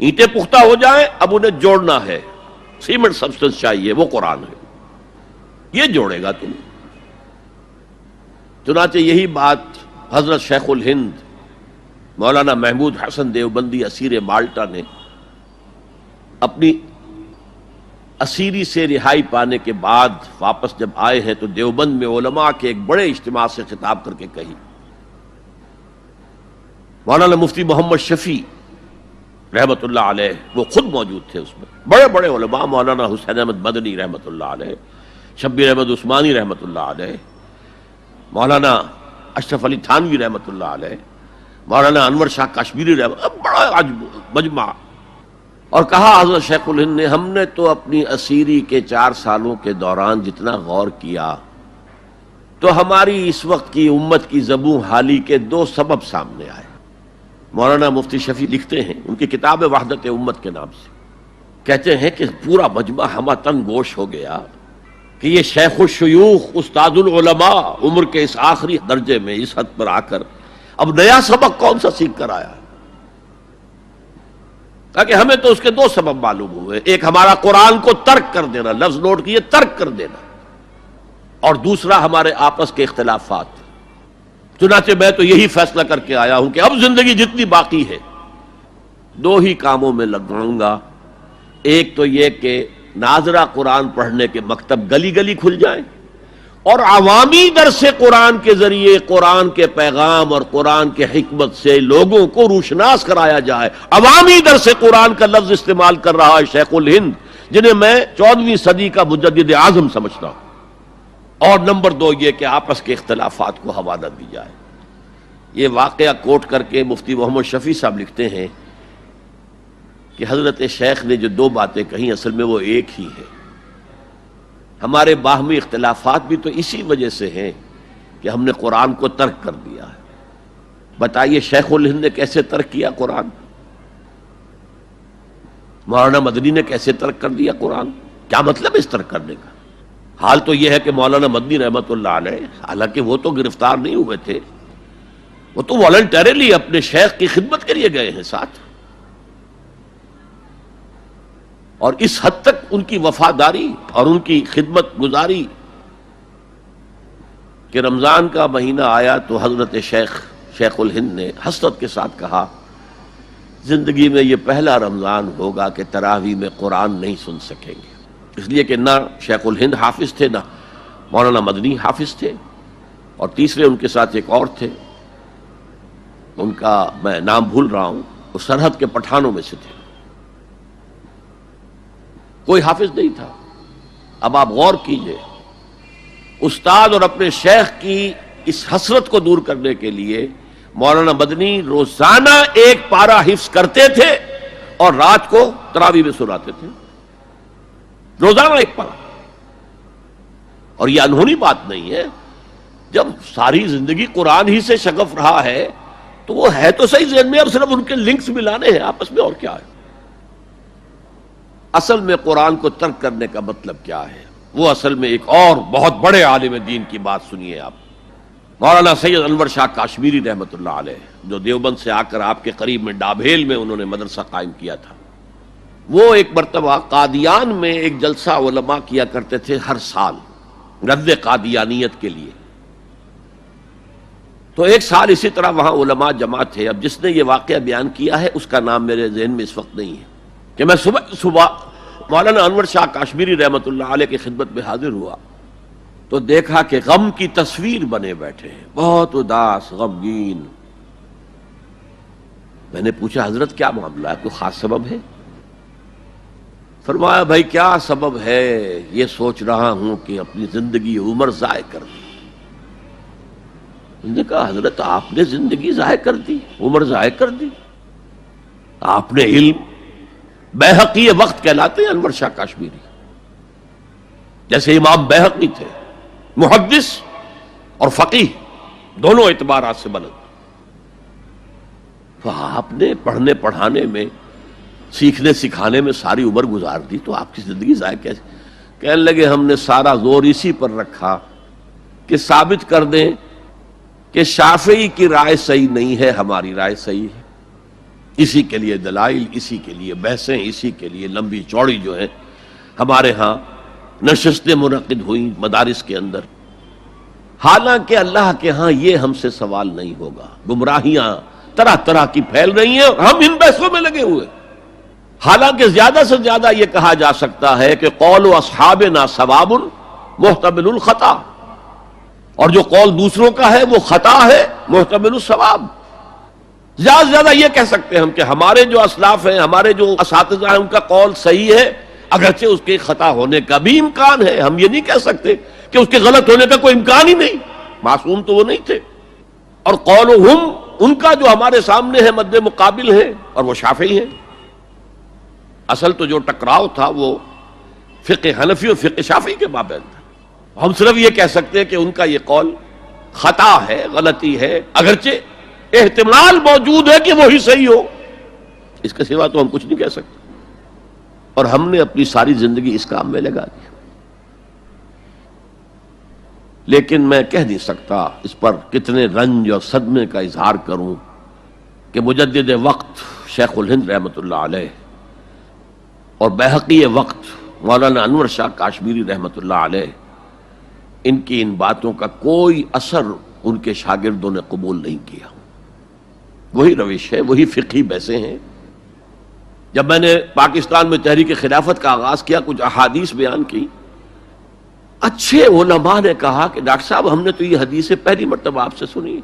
اینٹیں پختہ ہو جائیں، اب انہیں جوڑنا ہے، سیمنٹ سبسٹنس چاہیے، وہ قرآن ہے، یہ جوڑے گا تم۔ چنانچہ یہی بات حضرت شیخ الہند مولانا محمود حسن دیوبندی اسیر مالٹا نے اپنی اسیری سے رہائی پانے کے بعد واپس جب آئے ہیں تو دیوبند میں علماء کے ایک بڑے اجتماع سے خطاب کر کے کہی۔ مولانا مفتی محمد شفیع رحمت اللہ علیہ وہ خود موجود تھے اس میں، بڑے بڑے علماء، مولانا حسین احمد مدنی رحمت اللہ علیہ، شبیر احمد عثمانی رحمت اللہ علیہ، مولانا اشرف علی تھانوی رحمت اللہ علیہ، مولانا انور شاہ کشمیری رحمت، بڑا مجمع، اور کہا حضرت شیخ الہند نے ہم نے تو اپنی اسیری کے 4 سالوں کے دوران جتنا غور کیا تو ہماری اس وقت کی امت کی زبوں حالی کے 2 سبب سامنے آئے۔ مولانا مفتی شفیع لکھتے ہیں ان کی کتاب وحدت امت کے نام سے، کہتے ہیں کہ پورا مجمع ہمہ تن گوش ہو گیا کہ یہ شیخ الشیوخ استاد العلماء عمر کے اس آخری درجے میں اس حد پر آ کر اب نیا سبق کون سا سیکھ کر آیا؟ تاکہ ہمیں تو اس کے 2 سبب معلوم ہوئے، ایک ہمارا قرآن کو ترک کر دینا، لفظ نوٹ کیے، ترک کر دینا، اور دوسرا ہمارے آپس کے اختلافات۔ چنانچہ میں تو یہی فیصلہ کر کے آیا ہوں کہ اب زندگی جتنی باقی ہے 2 ہی کاموں میں لگاؤں گا، ایک تو یہ کہ ناظرہ قرآن پڑھنے کے مکتب گلی گلی کھل جائیں اور عوامی درس قرآن کے ذریعے قرآن کے پیغام اور قرآن کے حکمت سے لوگوں کو روشناس کرایا جائے۔ عوامی درس قرآن کا لفظ استعمال کر رہا ہے شیخ الہند، جنہیں میں 14ویں صدی کا مجدد اعظم سمجھتا ہوں۔ اور نمبر 2 یہ کہ آپس کے اختلافات کو حوالہ دی جائے۔ یہ واقعہ کوٹ کر کے مفتی محمد شفیع صاحب لکھتے ہیں کہ حضرت شیخ نے جو 2 باتیں کہیں اصل میں وہ ایک ہی ہے۔ ہمارے باہمی اختلافات بھی تو اسی وجہ سے ہیں کہ ہم نے قرآن کو ترک کر دیا ہے۔ بتائیے شیخ الہند نے کیسے ترک کیا قرآن؟ مولانا مدنی نے کیسے ترک کر دیا قرآن؟ کیا مطلب اس ترک کرنے کا؟ حال تو یہ ہے کہ مولانا مدنی رحمت اللہ علیہ، حالانکہ وہ تو گرفتار نہیں ہوئے تھے، وہ تو والنٹریلی اپنے شیخ کی خدمت کے لیے گئے ہیں ساتھ، اور اس حد تک ان کی وفاداری اور ان کی خدمت گزاری کہ رمضان کا مہینہ آیا تو حضرت شیخ الہند نے حسرت کے ساتھ کہا زندگی میں یہ پہلا رمضان ہوگا کہ تراویح میں قرآن نہیں سن سکیں گے، اس لیے کہ نہ شیخ الہند حافظ تھے، نہ مولانا مدنی حافظ تھے، اور تیسرے ان کے ساتھ ایک اور تھے، ان کا میں نام بھول رہا ہوں، وہ سرحد کے پٹھانوں میں سے تھے، کوئی حافظ نہیں تھا۔ اب آپ غور کیجئے، استاد اور اپنے شیخ کی اس حسرت کو دور کرنے کے لیے مولانا مدنی روزانہ 1 پارہ حفظ کرتے تھے اور رات کو تراویح میں سناتے تھے، روزانہ 1 پارہ۔ اور یہ انہونی بات نہیں ہے، جب ساری زندگی قرآن ہی سے شغف رہا ہے تو وہ ہے تو صحیح ذہن میں، اب صرف ان کے لنکس ملانے ہیں آپس میں، اور کیا ہے؟ اصل میں قرآن کو ترک کرنے کا مطلب کیا ہے؟ وہ اصل میں ایک اور بہت بڑے عالم دین کی بات سنیے آپ، مولانا سید انور شاہ کشمیری رحمت اللہ علیہ، جو دیوبند سے آ کر آپ کے قریب میں ڈابھیل میں انہوں نے مدرسہ قائم کیا تھا۔ وہ ایک مرتبہ قادیان میں ایک جلسہ علماء کیا کرتے تھے ہر سال رد قادیانیت کے لیے، تو ایک سال اسی طرح وہاں علماء جمع تھے۔ اب جس نے یہ واقعہ بیان کیا ہے اس کا نام میرے ذہن میں اس وقت نہیں ہے، کہ میں صبح مولانا انور شاہ کشمیری رحمت اللہ علیہ کی خدمت میں حاضر ہوا تو دیکھا کہ غم کی تصویر بنے بیٹھے ہیں، بہت اداس، غمگین۔ میں نے پوچھا حضرت کیا معاملہ ہے، کوئی خاص سبب ہے؟ فرمایا بھائی کیا سبب ہے، یہ سوچ رہا ہوں کہ اپنی زندگی عمر ضائع کر دی۔ میں نے کہا حضرت آپ نے زندگی ضائع کر دی، عمر ضائع کر دی؟ آپ نے علم، بیہقی وقت کہلاتے ہیں انور شاہ کشمیری، جیسے امام بیہقی تھے، محدث اور فقیہ دونوں اعتبارات سے بلند، تو آپ نے پڑھنے پڑھانے میں، سیکھنے سکھانے میں ساری عمر گزار دی، تو آپ کی زندگی ضائع کیسے؟ کہنے لگے ہم نے سارا زور اسی پر رکھا کہ ثابت کر دیں کہ شافعی کی رائے صحیح نہیں ہے، ہماری رائے صحیح ہے۔ اسی کے لیے دلائل، اسی کے لیے بحثیں، اسی کے لیے لمبی چوڑی جو ہیں ہمارے ہاں نشستیں منعقد ہوئیں مدارس کے اندر. حالانکہ اللہ کے ہاں یہ ہم سے سوال نہیں ہوگا. گمراہیاں طرح طرح کی پھیل رہی ہیں اور ہم ان بحثوں میں لگے ہوئے. حالانکہ زیادہ سے زیادہ یہ کہا جا سکتا ہے کہ قول اصحابنا ثواب محتمل الخطا، اور جو قول دوسروں کا ہے وہ خطا ہے محتمل الثواب. زیادہ سے زیادہ یہ کہہ سکتے ہیں ہم کہ ہمارے جو اسلاف ہیں، ہمارے جو اساتذہ ہیں، ان کا قول صحیح ہے، اگرچہ اس کے خطا ہونے کا بھی امکان ہے. ہم یہ نہیں کہہ سکتے کہ اس کے غلط ہونے کا کوئی امکان ہی نہیں، معصوم تو وہ نہیں تھے. اور قولہم، ان کا جو ہمارے سامنے ہے مد مقابل ہے، اور وہ شافعی ہیں. اصل تو جو ٹکراؤ تھا وہ فقہ حنفی اور فقہ شافعی کے مابین تھا. ہم صرف یہ کہہ سکتے ہیں کہ ان کا یہ قول خطا ہے، غلطی ہے، اگرچہ احتمال موجود ہے کہ وہی صحیح ہو. اس کے سوا تو ہم کچھ نہیں کہہ سکتے. اور ہم نے اپنی ساری زندگی اس کام میں لگا دی. لیکن میں کہہ نہیں سکتا اس پر کتنے رنج اور صدمے کا اظہار کروں کہ مجدد وقت شیخ الہند رحمۃ اللہ علیہ اور بحقی وقت مولانا انور شاہ کاشمیری رحمۃ اللہ علیہ، ان کی ان باتوں کا کوئی اثر ان کے شاگردوں نے قبول نہیں کیا. وہی روش ہے، وہی فقہی بحثیں ہیں. جب میں نے پاکستان میں تحریک خلافت کا آغاز کیا، کچھ احادیث بیان کی، اچھے علماء نے کہا کہ ڈاکٹر صاحب ہم نے تو یہ حدیثیں پہلی مرتبہ آپ سے سنی.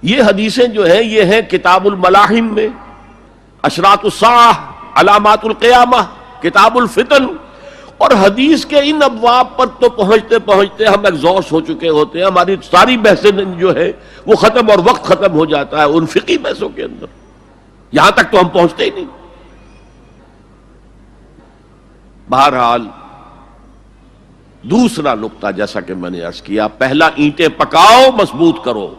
یہ حدیثیں جو ہیں یہ ہیں کتاب الملاحم میں، اشراط الساعہ، علامات القیامہ، کتاب الفتن. اور حدیث کے ان ابواب پر تو پہنچتے پہنچتے ہم ایگزاسٹ ہو چکے ہوتے ہیں. ہماری ساری بحثیں جو ہے وہ ختم، اور وقت ختم ہو جاتا ہے ان فقہی بحثوں کے اندر. یہاں تک تو ہم پہنچتے ہی نہیں. بہرحال دوسرا نقطہ جیسا کہ میں نے عرض کیا، پہلا اینٹیں پکاؤ، مضبوط کرو.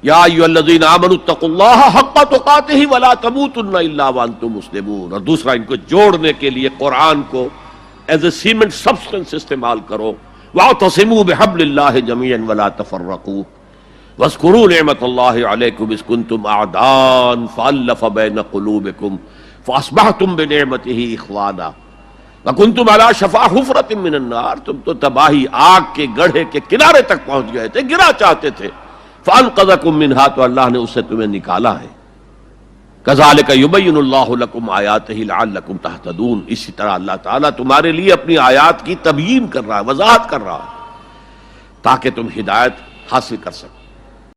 یا ایھا الذین آمنوا اتقوا اللہ حق تقاتہ ولا تموتن الا وانتم مسلمون. اور دوسرا ان کو جوڑنے کے لیے قرآن کو ایز اے سیمنٹ سبسٹنس استعمال کرو. واعتصموا بحبل اللہ جميعا ولا تفرقوا واذکروا نعمت اللہ علیکم اذ کنتم اعداء فالف بین قلوبکم فاصبحتم بنعمتہ اخوانا وکنتم علی شفا حفرۃ من النار. تم تو تباہی آگ کے گڑھے کے کنارے تک پہنچ گئے تھے، گرا چاہتے تھے. فانقذکم منہا، تو اللہ نے اس سے تمہیں نکالا ہے. کذالک یبین اللہ لکم آیاتہ لعلکم تہتدون. اسی طرح اللہ تعالیٰ تمہارے لیے اپنی آیات کی تبیین کر رہا ہے، وضاحت کر رہا ہے، تاکہ تم ہدایت حاصل کر سکو.